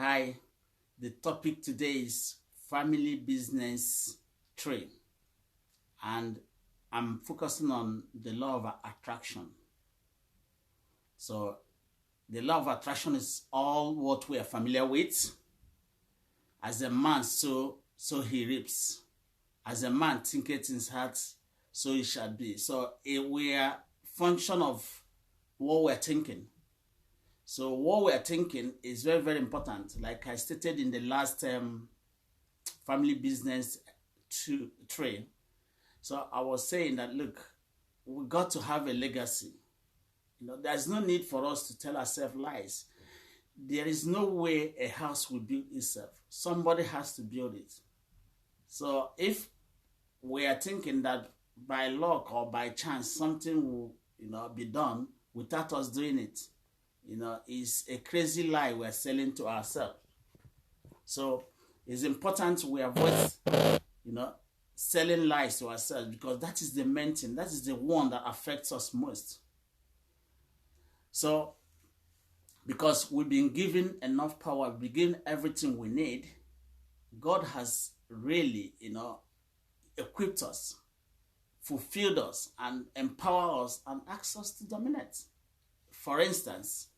Hi, the topic today is family business tree, and I'm focusing on the law of attraction. So, the law of attraction is all what we are familiar with. As a man, so he reaps. As a man thinketh in his heart, so it shall be. So, we are function of what we're thinking. So what we're thinking is very, very important. Like I stated in the last family business trade. So I was saying that, look, we got to have a legacy. There's no need for us to tell ourselves lies. There is no way a house will build itself. Somebody has to build it. So if we are thinking that by luck or by chance something will, be done without us doing it, is a crazy lie we're selling to ourselves. So it's important we avoid, selling lies to ourselves, because that is the main thing. That is the one that affects us most. So, because we've been given enough power, we've been given everything we need, God has really, equipped us, fulfilled us, and empowered us, and asked us to dominate. For instance,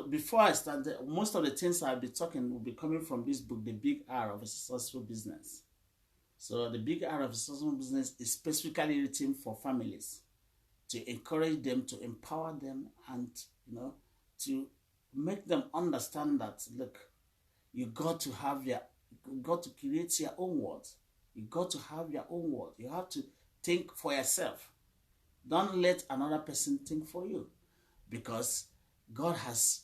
before I start, most of the things I'll be talking will be coming from this book, The Big R of a Successful Business. So the Big R of a Successful Business is specifically written for families, to encourage them, to empower them, and to make them understand that, look, you got to create your own world. You got to have your own world. You have to think for yourself. Don't let another person think for you, because God has,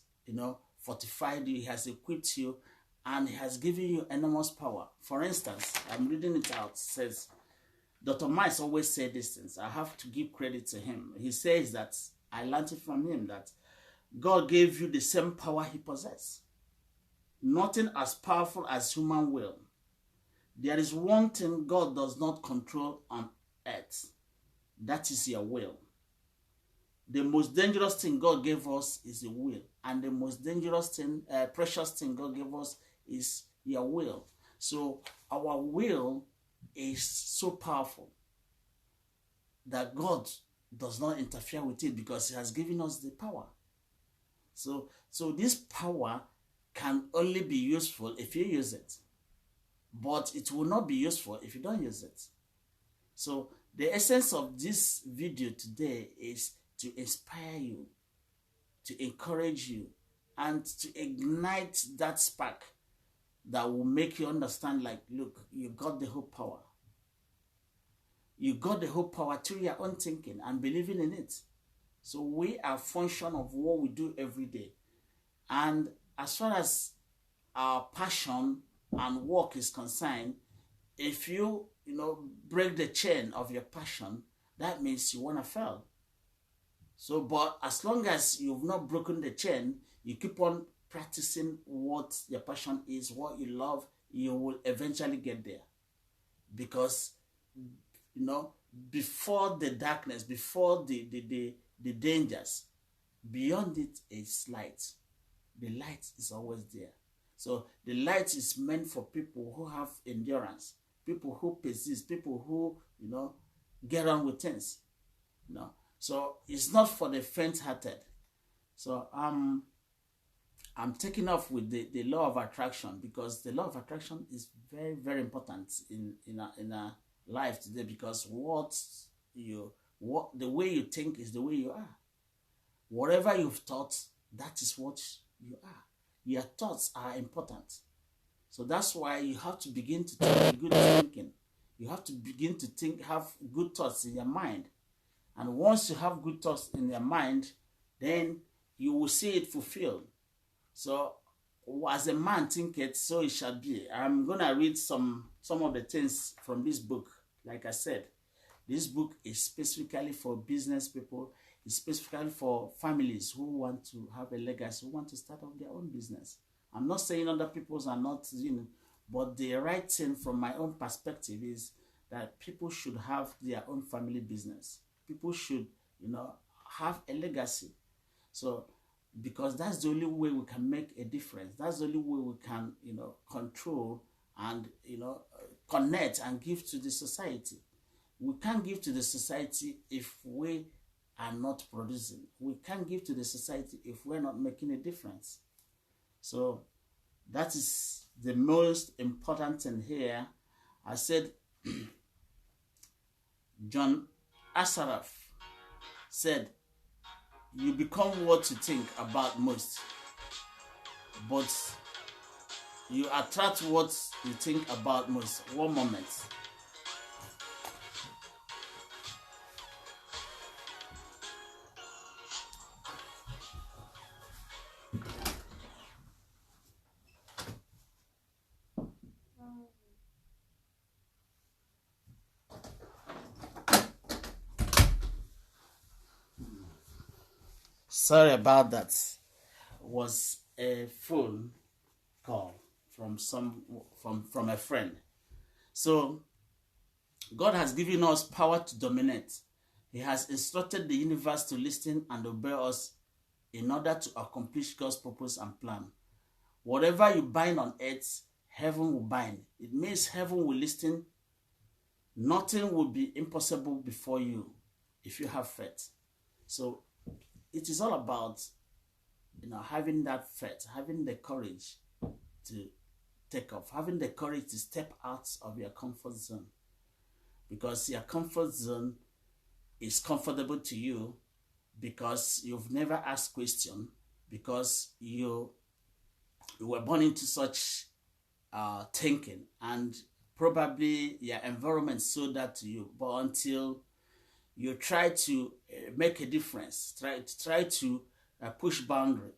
fortified you, He has equipped you, and He has given you enormous power. For instance, I'm reading it out. It says, Dr. Miles always said these things. I have to give credit to him. He says that, I learned it from him, that God gave you the same power He possessed. Nothing as powerful as human will. There is one thing God does not control on earth. That is your will. The most dangerous thing God gave us is the will. And the most dangerous thing, precious thing God gave us is your will. So our will is so powerful that God does not interfere with it, because He has given us the power. So this power can only be useful if you use it. But it will not be useful if you don't use it. So the essence of this video today is to inspire you, to encourage you, and to ignite that spark that will make you understand, like, look, you got the whole power. You got the whole power through your own thinking and believing in it. So we are a function of what we do every day. And as far as our passion and work is concerned, if you, break the chain of your passion, that means you want to fail. So, but as long as you've not broken the chain, you keep on practicing what your passion is, what you love, you will eventually get there. Because, before the darkness, before the dangers, beyond it is light. The light is always there. So the light is meant for people who have endurance, people who persist, people who, get on with things. So it's not for the faint-hearted. So I'm taking off with the law of attraction, because the law of attraction is very, very important in our life today, because the way you think is the way you are. Whatever you've thought, that is what you are. Your thoughts are important. So that's why you have to begin to think good thinking. You have to begin to have good thoughts in your mind. And once you have good thoughts in your mind, then you will see it fulfilled. So as a man thinketh, so it shall be. I'm going to read some of the things from this book. Like I said, this book is specifically for business people. It's specifically for families who want to have a legacy, who want to start up their own business. I'm not saying other people's are not, but the right thing from my own perspective is that people should have their own family business. People should, have a legacy. So because that's the only way we can make a difference. That's the only way we can, control and, connect and give to the society. We can't give to the society if we are not producing. We can't give to the society if we're not making a difference. So that is the most important thing here. I said, John Asaraf said, you become what you think about most, but you attract what you think about most. One moment. Sorry about that. It was a phone call from a friend. So God has given us power to dominate. He has instructed the universe to listen and obey us in order to accomplish God's purpose and plan. Whatever you bind on earth, heaven will bind. It means heaven will listen. Nothing will be impossible before you if you have faith. So it is all about, having that faith, having the courage to take off, having the courage to step out of your comfort zone. Because your comfort zone is comfortable to you because you've never asked question, because you were born into such thinking, and probably your environment showed that to you. But until you try to make a difference, try to push boundary,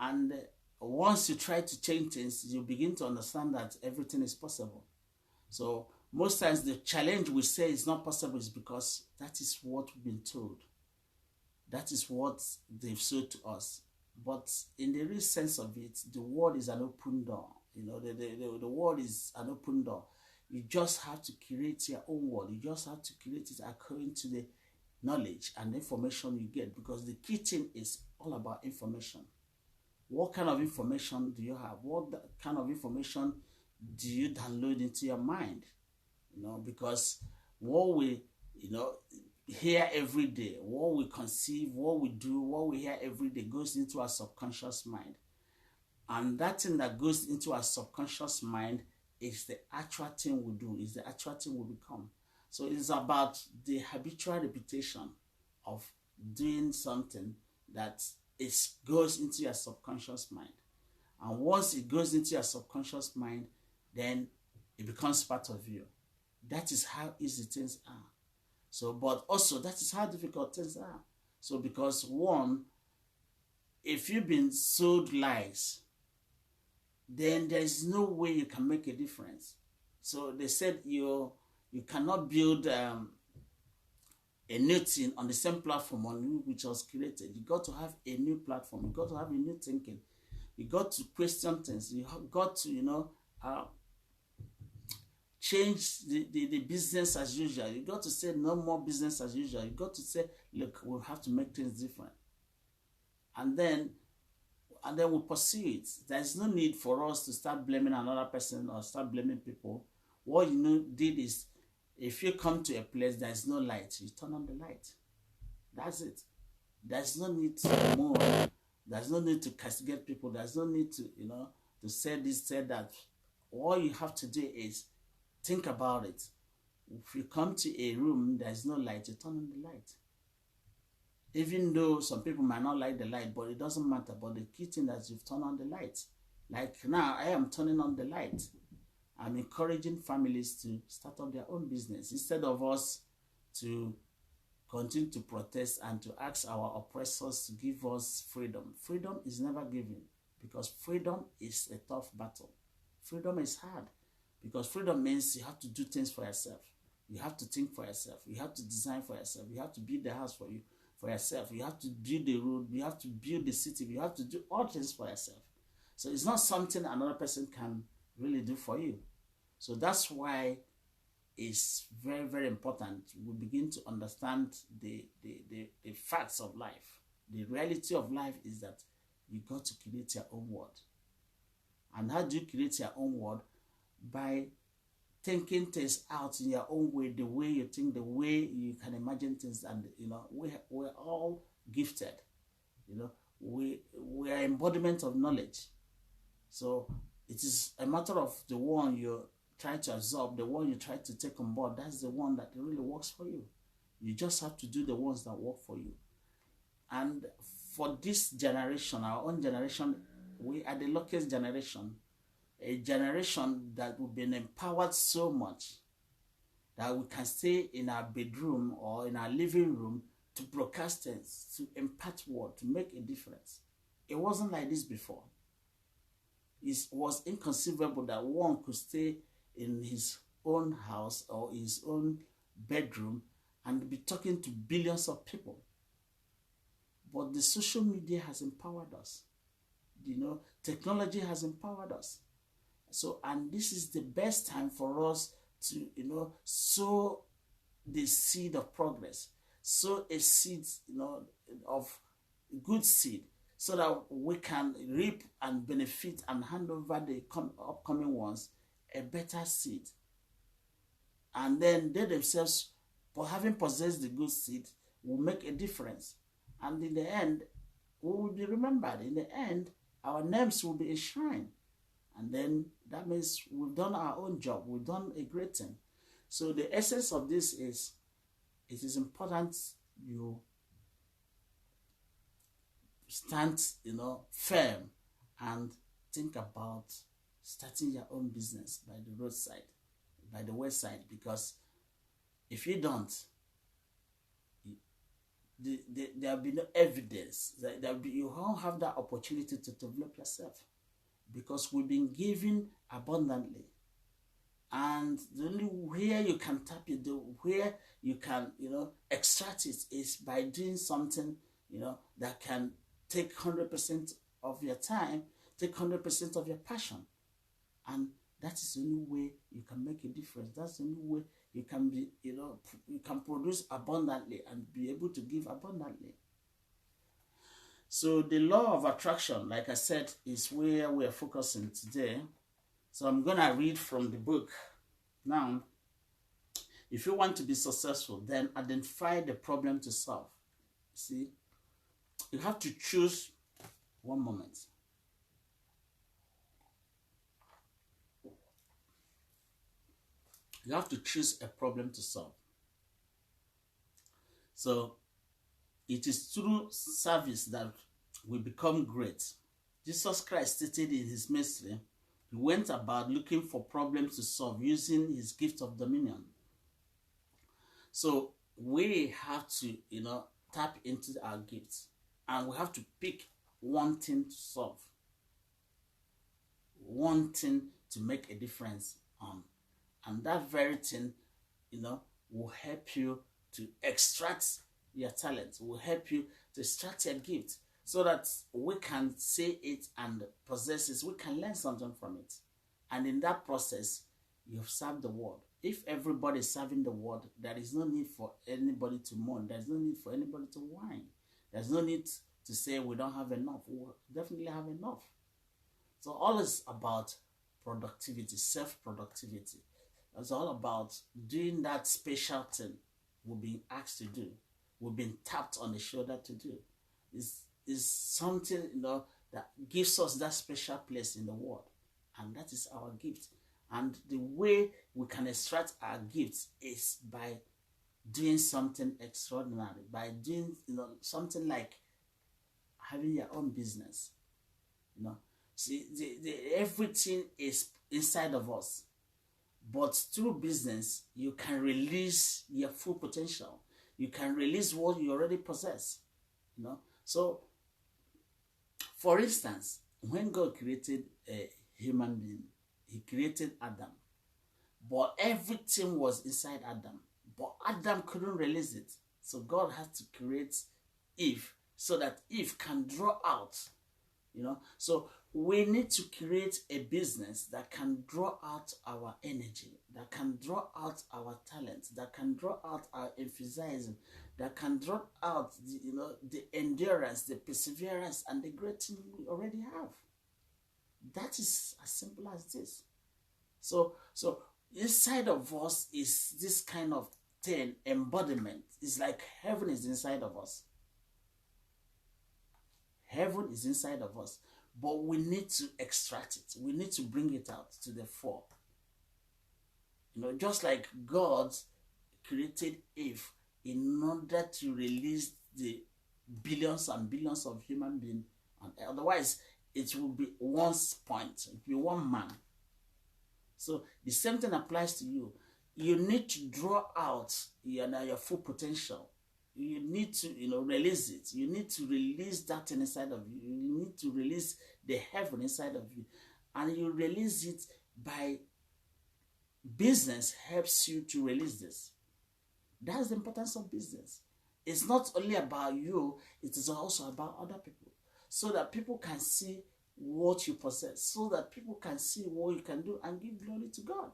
and once you try to change things, you begin to understand that everything is possible. So most times the challenge we say is not possible is because that is what we've been told. That is what they've sold to us. But in the real sense of it, the world is an open door. The world is an open door. You just have to create your own world. You just have to create it according to the knowledge and information you get, because the key thing is all about information. What kind of information do you have? What kind of information do you download into your mind? Because what we, hear every day, what we conceive, what we do, what we hear every day goes into our subconscious mind. And that thing that goes into our subconscious mind is the actual thing we do, is the actual thing we become. So it's about the habitual repetition of doing something that goes into your subconscious mind. And once it goes into your subconscious mind, then it becomes part of you. That is how easy things are. So, but also that is how difficult things are. So because one, if you've been sold lies, then there is no way you can make a difference. So they said you cannot build a new thing on the same platform on which was created. You got to have a new platform. You got to have a new thinking. You got to question things. You have got to, change the business as usual. You got to say no more business as usual. You got to say, look, we'll have to make things different. And then we'll pursue it. There's no need for us to start blaming another person or start blaming people. What you did is, if you come to a place there's no light, you turn on the light. That's it. There's no need to move. There's no need to castigate people. There's no need to, to say this, say that. All you have to do is think about it. If you come to a room, there's no light, you turn on the light. Even though some people might not like the light, but it doesn't matter. But the key thing is you've turned on the light. Like now, I am turning on the light. I'm encouraging families to start up their own business instead of us to continue to protest and to ask our oppressors to give us freedom. Freedom is never given, because freedom is a tough battle. Freedom is hard, because freedom means you have to do things for yourself. You have to think for yourself. You have to design for yourself. You have to build the house for yourself. You have to build the road. You have to build the city. You have to do all things for yourself. So it's not something another person can really do for you. So that's why it's very, very important we begin to understand the facts of life. The reality of life is that you got to create your own world. And how do you create your own world? By thinking things out in your own way, the way you think, the way you can imagine things. And we're all gifted. We are embodiment of knowledge. So it is a matter of the one you try to absorb, the one you try to take on board. That's the one that really works for you. You just have to do the ones that work for you. And for this generation, our own generation, we are the luckiest generation. A generation that we've been empowered so much that we can stay in our bedroom or in our living room to broadcast things, to impart word, to make a difference. It wasn't like this before. It was inconceivable that one could stay in his own house or his own bedroom and be talking to billions of people. But the social media has empowered us. Technology has empowered us. So, and this is the best time for us to, sow the seed of progress, sow a seed, of good seed, so that we can reap and benefit and hand over the upcoming ones a better seed. And then they themselves, for having possessed the good seed, will make a difference. And in the end, we will be remembered. In the end, our names will be enshrined. And then that means we've done our own job. We've done a great thing. So the essence of this is, it is important you stand, firm and think about starting your own business by the roadside, by the wayside, because if you don't, there will be no evidence. You won't have that opportunity to develop yourself, because we've been given abundantly. And the only where you can tap it, where you can, extract it, is by doing something, that can take 100% of your time, take 100% of your passion. And that is the only way you can make a difference. That's the only way you can be, you can produce abundantly and be able to give abundantly. So the law of attraction, like I said, is where we are focusing today. So I'm going to read from the book. Now, if you want to be successful, then identify the problem to solve. See, you have to choose. One moment. You have to choose a problem to solve. So it is through service that we become great. Jesus Christ stated in his ministry, he went about looking for problems to solve using his gift of dominion. So we have to, tap into our gifts, and we have to pick one thing to solve, one thing to make a difference on. And that very thing, will help you to extract your talent, will help you to extract your gift, so that we can see it and possess it. We can learn something from it. And in that process, you've served the world. If everybody is serving the world, there is no need for anybody to mourn. There's no need for anybody to whine. There's no need to say we don't have enough. We definitely have enough. So all is about productivity, self-productivity. It's all about doing that special thing we've been asked to do. We've been tapped on the shoulder to do. It's something, that gives us that special place in the world. And that is our gift. And the way we can extract our gifts is by doing something extraordinary, by doing, something like having your own business. See, everything is inside of us. But through business, you can release your full potential. You can release what you already possess. So, for instance, when God created a human being, he created Adam. But everything was inside Adam. But Adam couldn't release it. So God had to create Eve, so that Eve can draw out. So we need to create a business that can draw out our energy, that can draw out our talent, that can draw out our enthusiasm, that can draw out the, the endurance, the perseverance, and the great thing we already have. That is as simple as this. So inside of us is this kind of thing, embodiment. It's like heaven is inside of us. Heaven is inside of us, but we need to extract it. We need to bring it out to the fore. Just like God created Eve in order to release the billions and billions of human beings. And otherwise, it will be one point, it will be one man. So the same thing applies to you. You need to draw out your full potential. You need to, release it. You need to release that inside of you. You need to release the heaven inside of you. And you release it by business helps you to release this. That's the importance of business. It's not only about you, it is also about other people. So that people can see what you possess. So that people can see what you can do and give glory to God.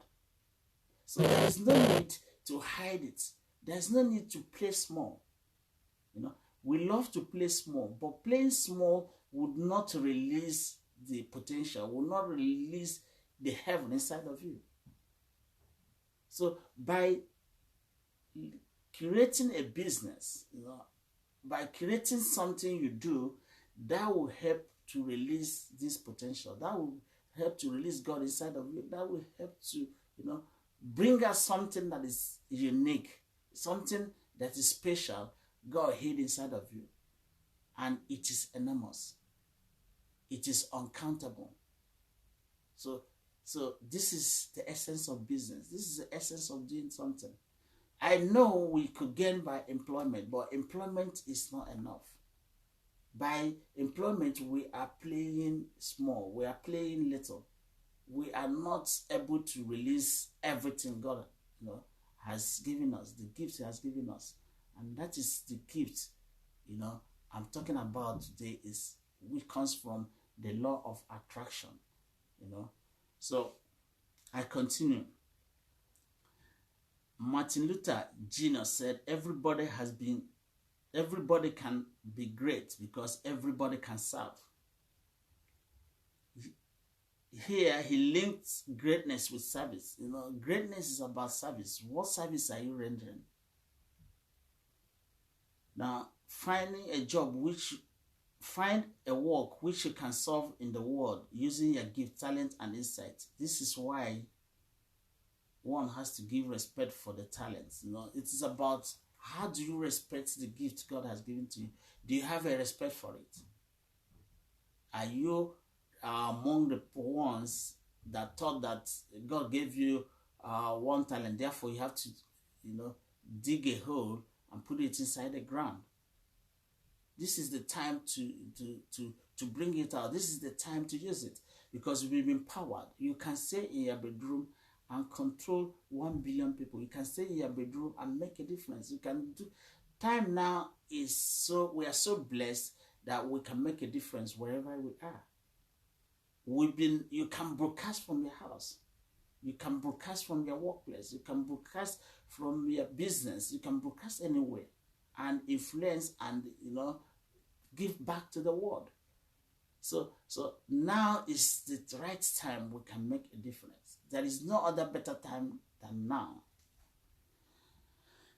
So there is no need to hide it. There's no need to play small. We love to play small, but playing small would not release the potential, would not release the heaven inside of you. So by creating a business, by creating something you do, that will help to release this potential. That will help to release God inside of you. That will help to, bring us something that is unique, something that is special, God hid inside of you. And it is enormous. It is uncountable. So this is the essence of business. This is the essence of doing something. I know we could gain by employment, but employment is not enough. By employment, we are playing small. We are playing little. We are not able to release everything God, has given us, the gifts He has given us. And that is the gift, I'm talking about today, is which comes from the law of attraction, So I continue. Martin Luther Jr. said, everybody can be great because everybody can serve. Here he linked greatness with service. Greatness is about service. What service are you rendering? Now, find a work which you can solve in the world using your gift, talent, and insight. This is why one has to give respect for the talents. It is about how do you respect the gift God has given to you. Do you have a respect for it? Are you among the ones that thought that God gave you one talent, therefore you have to, dig a hole and put it inside the ground? This is the time to bring it out. This is the time to use it, because we've been empowered. You can stay in your bedroom and control 1 billion people. You can stay in your bedroom and make a difference. You can do. Time now is so, we are so blessed that we can make a difference wherever we are. You can broadcast from your house. You can broadcast from your workplace. You can broadcast from your business. You can broadcast anywhere and influence and, give back to the world. So now is the right time we can make a difference. There is no other better time than now.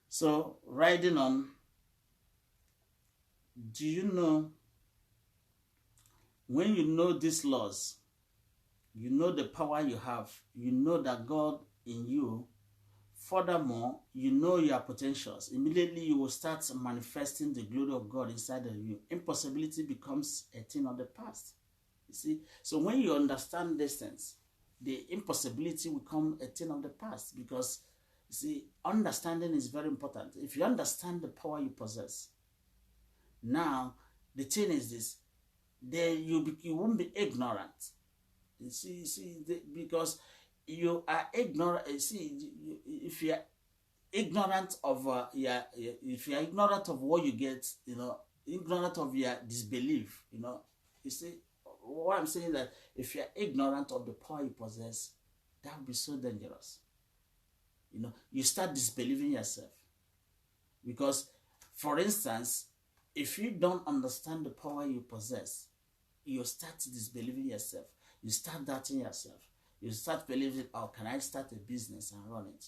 So riding on, do you know, when you know these laws, you know the power you have, you know that God in you, furthermore, you know your potentials. Immediately you will start manifesting the glory of God inside of you. Impossibility becomes a thing of the past. You see? So when you understand these things, the impossibility will become a thing of the past, because, you see, understanding is very important. If you understand the power you possess, now, the thing is this, then you won't be ignorant. You see, because you are ignorant. You see, if you are ignorant of if you are ignorant of what you get, ignorant of your disbelief, you see, what I'm saying is that if you are ignorant of the power you possess, that would be so dangerous. You start disbelieving yourself, because For instance, if you don't understand the power you possess, you start disbelieving yourself. You start doubting yourself. You start believing, oh, can I start a business and run it?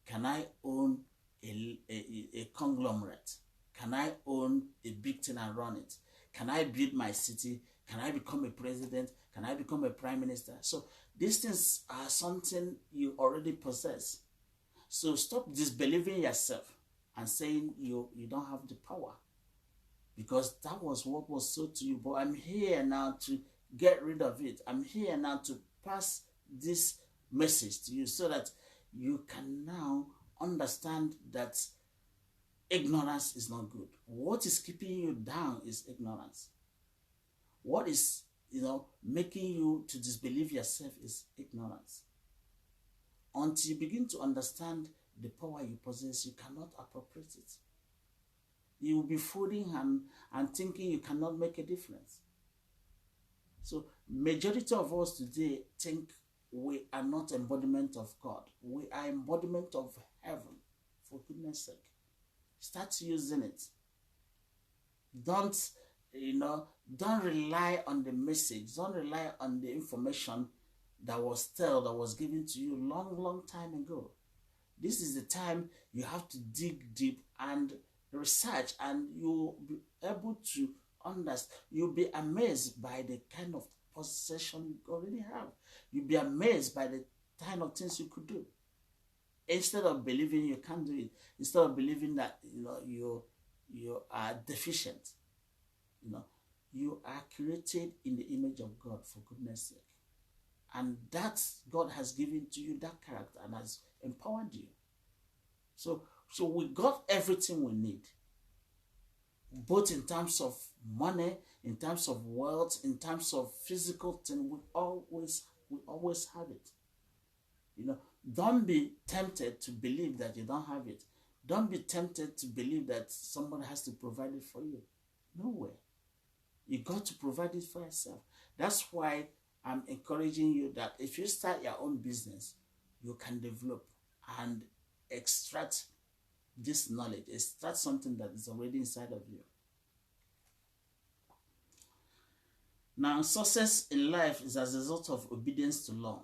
Can I own a conglomerate? Can I own a big thing and run it? Can I build my city? Can I become a president? Can I become a prime minister? So these things are something you already possess. So stop disbelieving yourself and saying you don't have the power, because that was what was sold to you. But I'm here now to get rid of it. I'm here now to pass this message to you so that you can now understand that ignorance is not good. What is keeping you down is ignorance. What is, making you to disbelieve yourself is ignorance. Until you begin to understand the power you possess, you cannot appropriate it. You will be fooling and thinking you cannot make a difference. So majority of us today think we are not embodiment of God. We are embodiment of heaven, for goodness sake. Start using it. Don't rely on the message. Don't rely on the information that was given to you long time ago. This is the time you have to dig deep and research, and you'll be able to understand. You'll be amazed by the kind of possession you already have. You'll be amazed by the kind of things you could do. Instead of believing you can't do it, instead of believing that you are deficient, you are created in the image of God, for goodness sake. And that God has given to you that character and has empowered you. So we got everything we need, both in terms of money, in terms of wealth, in terms of physical thing. We always have it. Don't be tempted to believe that you don't have it. Don't be tempted to believe that somebody has to provide it for you. No way. You got to provide it for yourself. That's why I'm encouraging you that if you start your own business, you can develop and extract this knowledge. Extract something that is already inside of you. Now, success in life is as a result of obedience to law.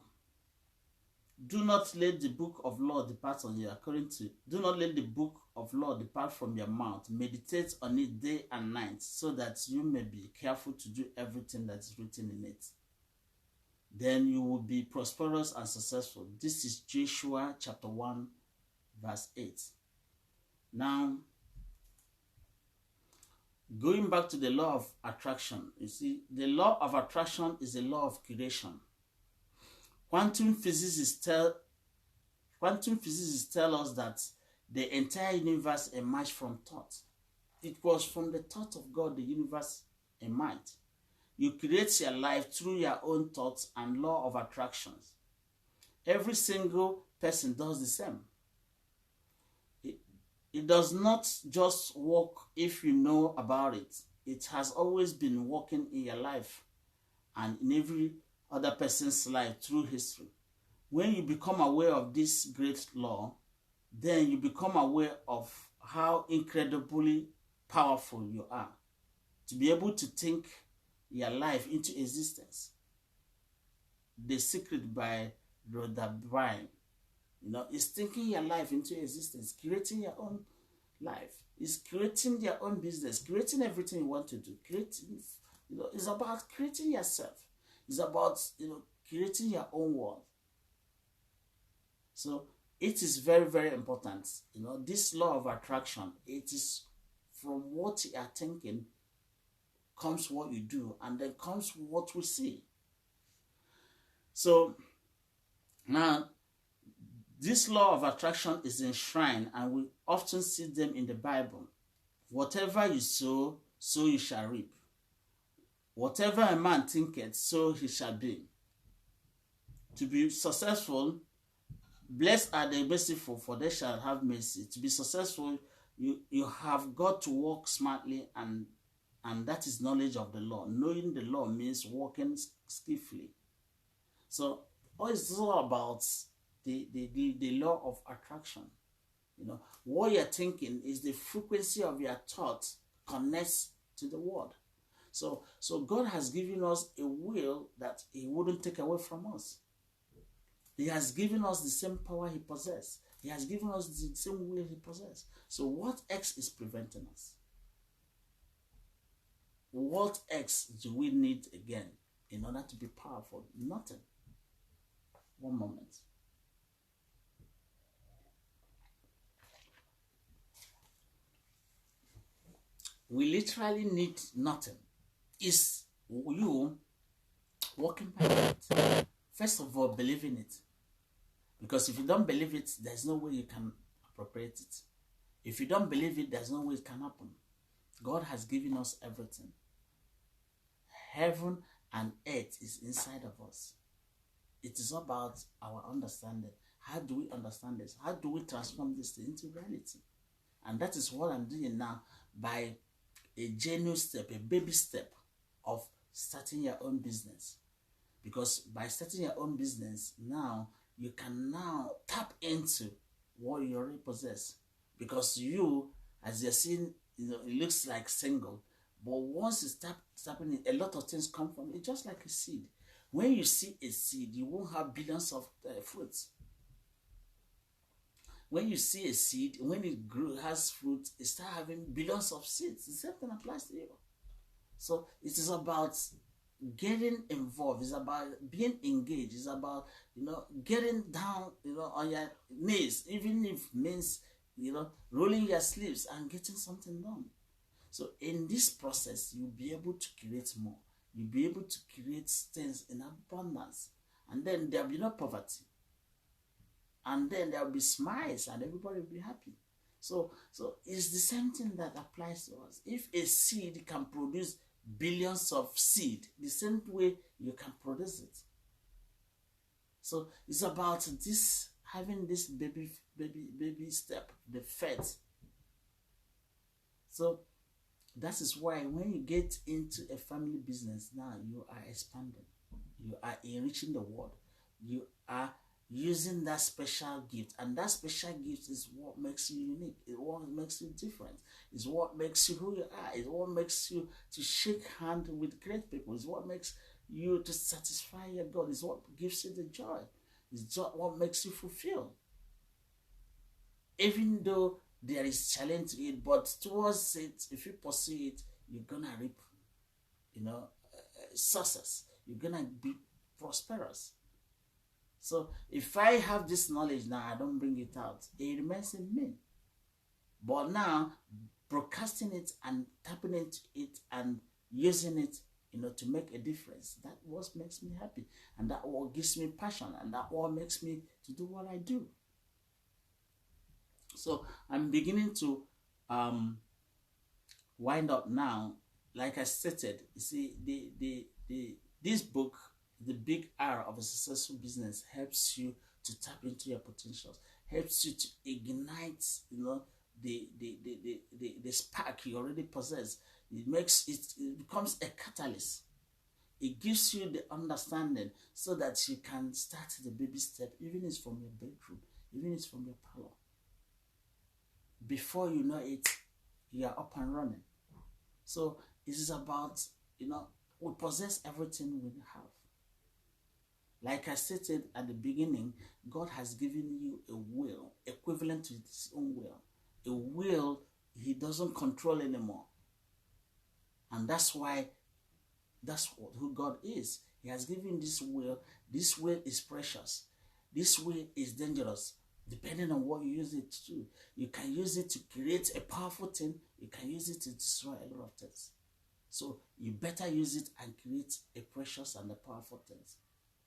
Do not let the book of law depart on you. Do not let the book of law depart from your mouth. Meditate on it day and night, so that you may be careful to do everything that is written in it. Then you will be prosperous and successful. This is Joshua chapter 1, verse 8. Now, going back to the law of attraction, you see, the law of attraction is a law of creation. Quantum physicists tell us that the entire universe emerged from thought. It was from the thought of God the universe emerged. You create your life through your own thoughts and law of attractions. Every single person does the same. It does not just work if you know about it. It has always been working in your life and in every other person's life through history. When you become aware of this great law, then you become aware of how incredibly powerful you are to be able to think your life into existence. The Secret by Rhoda Byrne. It's thinking your life into existence, creating your own life. It's creating your own business, creating everything you want to do. It's about creating yourself. It's about, creating your own world. So it is very, very important. This law of attraction, it is from what you are thinking comes what you do, and then comes what we see. So now, this law of attraction is enshrined, and we often see them in the Bible. Whatever you sow, so you shall reap. Whatever a man thinketh, so he shall be. To be successful, blessed are the merciful, for they shall have mercy. To be successful, you have got to walk smartly, and that is knowledge of the law. Knowing the law means walking skillfully. So it's all about the law of attraction. You know, what you're thinking is the frequency of your thoughts connects to the word. So God has given us a will that He wouldn't take away from us. He has given us the same power He possessed. He has given us the same will He possessed. So what X is preventing us? What X do we need again in order to be powerful? Nothing. One moment. We literally need nothing. It's you walking by it. First of all, believe in it. Because if you don't believe it, there's no way you can appropriate it. If you don't believe it, there's no way it can happen. God has given us everything. Heaven and earth is inside of us. It is about our understanding. How do we understand this? How do we transform this into reality? And that is what I'm doing now by a genuine step, a baby step of starting your own business. Because by starting your own business, now you can now tap into what you already possess. Because you, as you're seeing, it looks like single, but once you start tapping it, a lot of things come from it, just like a seed. When you see a seed, you won't have billions of fruits. When you see a seed, when it has fruit, it starts having billions of seeds. The same thing applies to you. So it is about getting involved. It's about being engaged. It's about, getting down, on your knees, even if it means, rolling your sleeves and getting something done. So in this process, you'll be able to create more. You'll be able to create things in abundance. And then there'll be no poverty. And then there'll be smiles and everybody will be happy. So it's the same thing that applies to us. If a seed can produce billions of seed, the same way you can produce it. So it's about this, having this baby step, the faith. So that is why when you get into a family business now, you are expanding. You are enriching the world. You are using that special gift. And that special gift is what makes you unique. It's what makes you different. It's what makes you who you are. It's what makes you to shake hands with great people. It's what makes you to satisfy your God. It's what gives you the joy. It's what makes you fulfilled. Even though there is challenge to it, but towards it, if you pursue it, you're gonna reap, success. You're gonna be prosperous. So if I have this knowledge now, I don't bring it out. It remains in me. But now, broadcasting it and tapping into it and using it, to make a difference, that what makes me happy, and that what gives me passion, and that what makes me to do what I do. So I'm beginning to wind up now. Like I stated, you see, this book, The Big R of a Successful Business, helps you to tap into your potentials, helps you to ignite, the spark you already possess. It becomes a catalyst. It gives you the understanding so that you can start the baby step, even if it's from your bedroom, even if it's from your parlor. Before you know it, you are up and running. So it is about, we possess everything we have. Like I stated at the beginning, God has given you a will equivalent to His own will. A will He doesn't control anymore. And that's why, that's who God is. He has given this will. This will is precious. This will is dangerous. Depending on what you use it to do. You can use it to create a powerful thing. You can use it to destroy a lot of things. So you better use it and create a precious and a powerful thing.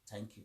Thank you.